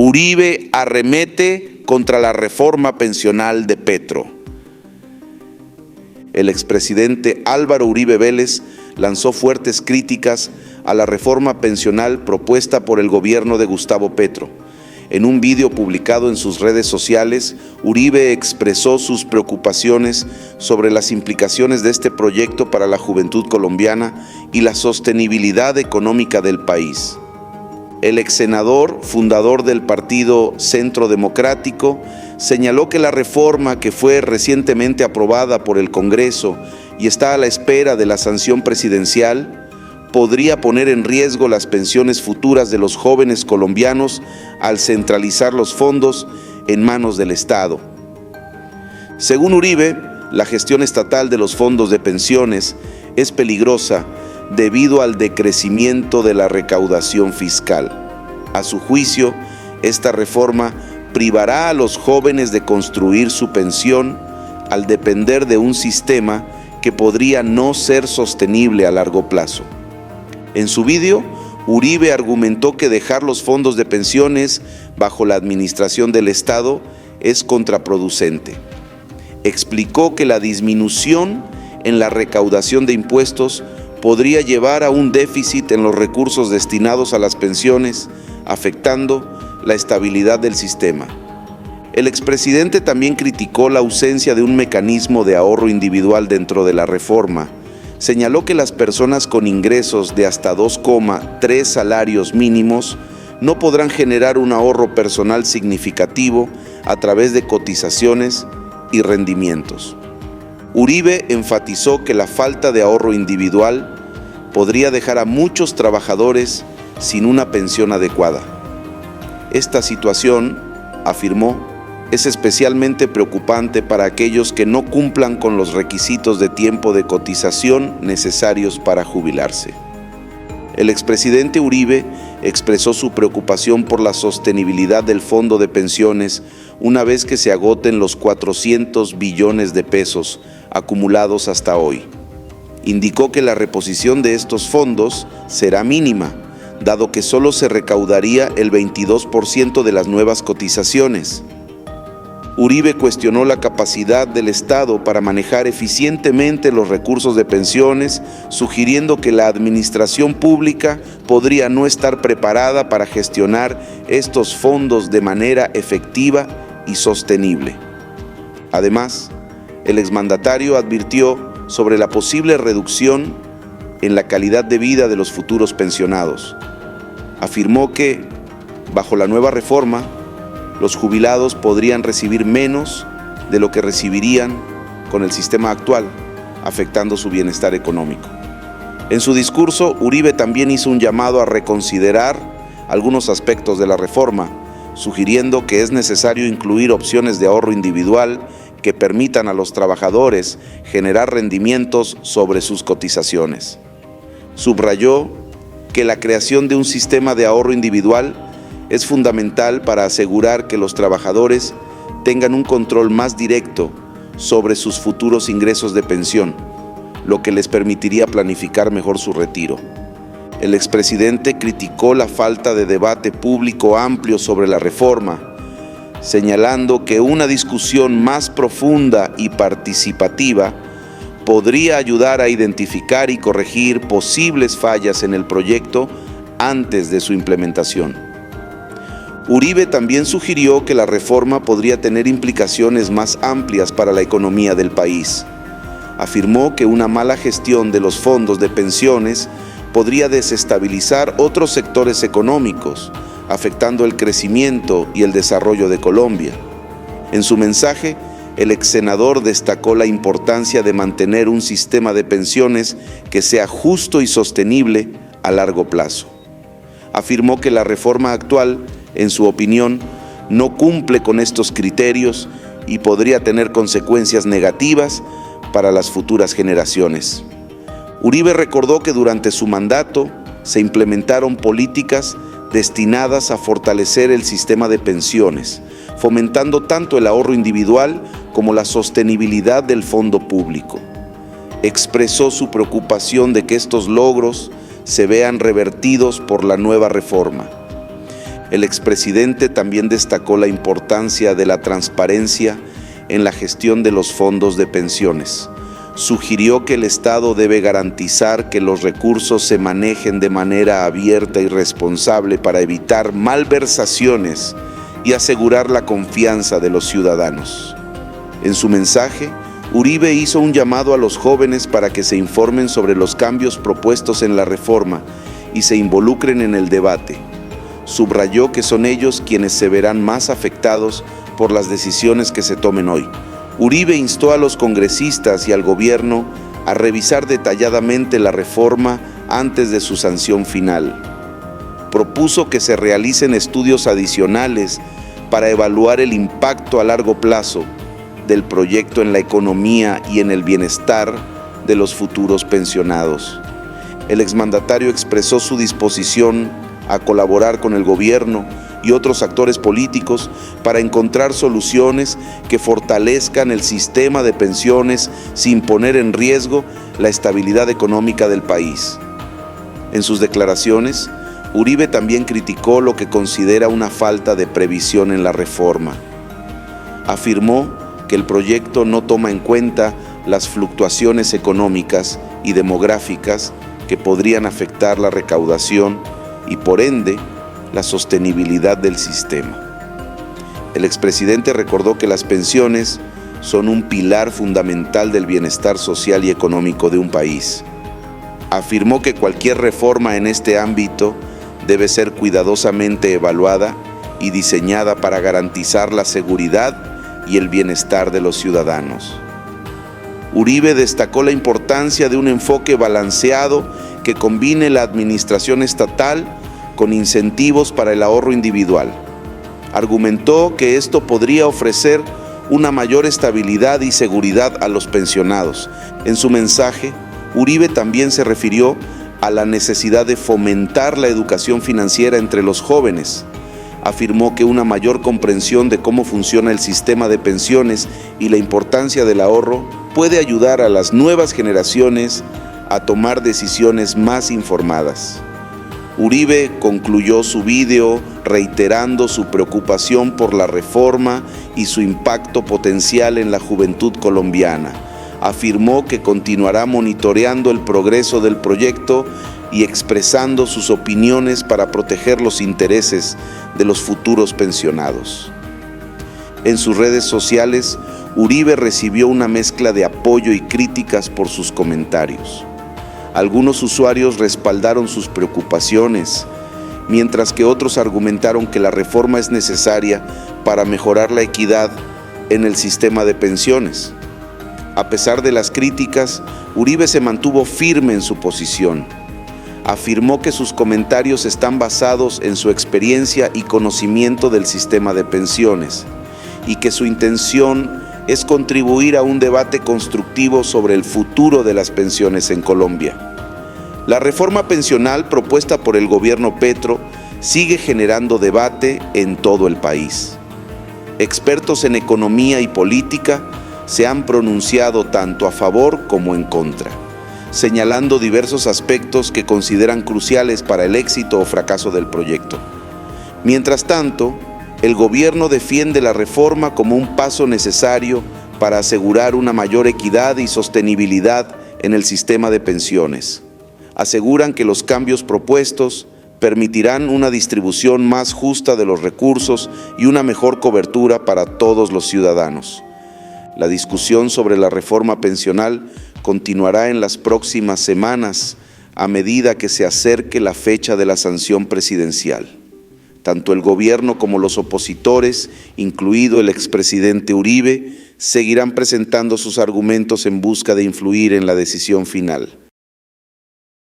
Uribe arremete contra la reforma pensional de Petro. El expresidente Álvaro Uribe Vélez lanzó fuertes críticas a la reforma pensional propuesta por el gobierno de Gustavo Petro. En un vídeo publicado en sus redes sociales, Uribe expresó sus preocupaciones sobre las implicaciones de este proyecto para la juventud colombiana y la sostenibilidad económica del país. El exsenador, fundador del partido Centro Democrático, señaló que la reforma que fue recientemente aprobada por el Congreso y está a la espera de la sanción presidencial, podría poner en riesgo las pensiones futuras de los jóvenes colombianos al centralizar los fondos en manos del Estado. Según Uribe, la gestión estatal de los fondos de pensiones es peligrosa debido al decrecimiento de la recaudación fiscal. A su juicio, esta reforma privará a los jóvenes de construir su pensión al depender de un sistema que podría no ser sostenible a largo plazo. En su vídeo, Uribe argumentó que dejar los fondos de pensiones bajo la administración del Estado es contraproducente. Explicó que la disminución en la recaudación de impuestos podría llevar a un déficit en los recursos destinados a las pensiones, afectando la estabilidad del sistema. El expresidente también criticó la ausencia de un mecanismo de ahorro individual dentro de la reforma. Señaló que las personas con ingresos de hasta 2,3 salarios mínimos no podrán generar un ahorro personal significativo a través de cotizaciones y rendimientos. Uribe enfatizó que la falta de ahorro individual podría dejar a muchos trabajadores sin una pensión adecuada. Esta situación, afirmó, es especialmente preocupante para aquellos que no cumplan con los requisitos de tiempo de cotización necesarios para jubilarse. El expresidente Uribe expresó su preocupación por la sostenibilidad del fondo de pensiones una vez que se agoten los 400 billones de pesos acumulados hasta hoy. Indicó que la reposición de estos fondos será mínima, dado que solo se recaudaría el 22% de las nuevas cotizaciones. Uribe cuestionó la capacidad del Estado para manejar eficientemente los recursos de pensiones, sugiriendo que la administración pública podría no estar preparada para gestionar estos fondos de manera efectiva y sostenible. Además, el exmandatario advirtió sobre la posible reducción en la calidad de vida de los futuros pensionados. Afirmó que, bajo la nueva reforma, los jubilados podrían recibir menos de lo que recibirían con el sistema actual, afectando su bienestar económico. En su discurso, Uribe también hizo un llamado a reconsiderar algunos aspectos de la reforma, sugiriendo que es necesario incluir opciones de ahorro individual que permitan a los trabajadores generar rendimientos sobre sus cotizaciones. Subrayó que la creación de un sistema de ahorro individual es fundamental para asegurar que los trabajadores tengan un control más directo sobre sus futuros ingresos de pensión, lo que les permitiría planificar mejor su retiro. El expresidente criticó la falta de debate público amplio sobre la reforma, señalando que una discusión más profunda y participativa podría ayudar a identificar y corregir posibles fallas en el proyecto antes de su implementación. Uribe también sugirió que la reforma podría tener implicaciones más amplias para la economía del país. Afirmó que una mala gestión de los fondos de pensiones podría desestabilizar otros sectores económicos, afectando el crecimiento y el desarrollo de Colombia. En su mensaje, el exsenador destacó la importancia de mantener un sistema de pensiones que sea justo y sostenible a largo plazo. Afirmó que la reforma actual, en su opinión, no cumple con estos criterios y podría tener consecuencias negativas para las futuras generaciones. Uribe recordó que durante su mandato se implementaron políticas destinadas a fortalecer el sistema de pensiones, fomentando tanto el ahorro individual como la sostenibilidad del fondo público. Expresó su preocupación de que estos logros se vean revertidos por la nueva reforma. El expresidente también destacó la importancia de la transparencia en la gestión de los fondos de pensiones. Sugirió que el Estado debe garantizar que los recursos se manejen de manera abierta y responsable para evitar malversaciones y asegurar la confianza de los ciudadanos. En su mensaje, Uribe hizo un llamado a los jóvenes para que se informen sobre los cambios propuestos en la reforma y se involucren en el debate. Subrayó que son ellos quienes se verán más afectados por las decisiones que se tomen hoy. Uribe instó a los congresistas y al gobierno a revisar detalladamente la reforma antes de su sanción final. Propuso que se realicen estudios adicionales para evaluar el impacto a largo plazo del proyecto en la economía y en el bienestar de los futuros pensionados. El exmandatario expresó su disposición a colaborar con el gobierno y otros actores políticos para encontrar soluciones que fortalezcan el sistema de pensiones sin poner en riesgo la estabilidad económica del país. En sus declaraciones, Uribe también criticó lo que considera una falta de previsión en la reforma. Afirmó que el proyecto no toma en cuenta las fluctuaciones económicas y demográficas que podrían afectar la recaudación y, por ende, la sostenibilidad del sistema. El expresidente recordó que las pensiones son un pilar fundamental del bienestar social y económico de un país. Afirmó que cualquier reforma en este ámbito debe ser cuidadosamente evaluada y diseñada para garantizar la seguridad y el bienestar de los ciudadanos. Uribe destacó la importancia de un enfoque balanceado que combine la administración estatal con incentivos para el ahorro individual. Argumentó que esto podría ofrecer una mayor estabilidad y seguridad a los pensionados. En su mensaje, Uribe también se refirió a la necesidad de fomentar la educación financiera entre los jóvenes. Afirmó que una mayor comprensión de cómo funciona el sistema de pensiones y la importancia del ahorro puede ayudar a las nuevas generaciones a tomar decisiones más informadas. Uribe concluyó su video reiterando su preocupación por la reforma y su impacto potencial en la juventud colombiana. Afirmó que continuará monitoreando el progreso del proyecto y expresando sus opiniones para proteger los intereses de los futuros pensionados. En sus redes sociales, Uribe recibió una mezcla de apoyo y críticas por sus comentarios. Algunos usuarios respaldaron sus preocupaciones, mientras que otros argumentaron que la reforma es necesaria para mejorar la equidad en el sistema de pensiones. A pesar de las críticas, Uribe se mantuvo firme en su posición. Afirmó que sus comentarios están basados en su experiencia y conocimiento del sistema de pensiones y que su intención es contribuir a un debate constructivo sobre el futuro de las pensiones en Colombia. La reforma pensional propuesta por el gobierno Petro sigue generando debate en todo el país. Expertos en economía y política se han pronunciado tanto a favor como en contra, señalando diversos aspectos que consideran cruciales para el éxito o fracaso del proyecto. Mientras tanto, el gobierno defiende la reforma como un paso necesario para asegurar una mayor equidad y sostenibilidad en el sistema de pensiones. Aseguran que los cambios propuestos permitirán una distribución más justa de los recursos y una mejor cobertura para todos los ciudadanos. La discusión sobre la reforma pensional continuará en las próximas semanas a medida que se acerque la fecha de la sanción presidencial. Tanto el gobierno como los opositores, incluido el expresidente Uribe, seguirán presentando sus argumentos en busca de influir en la decisión final.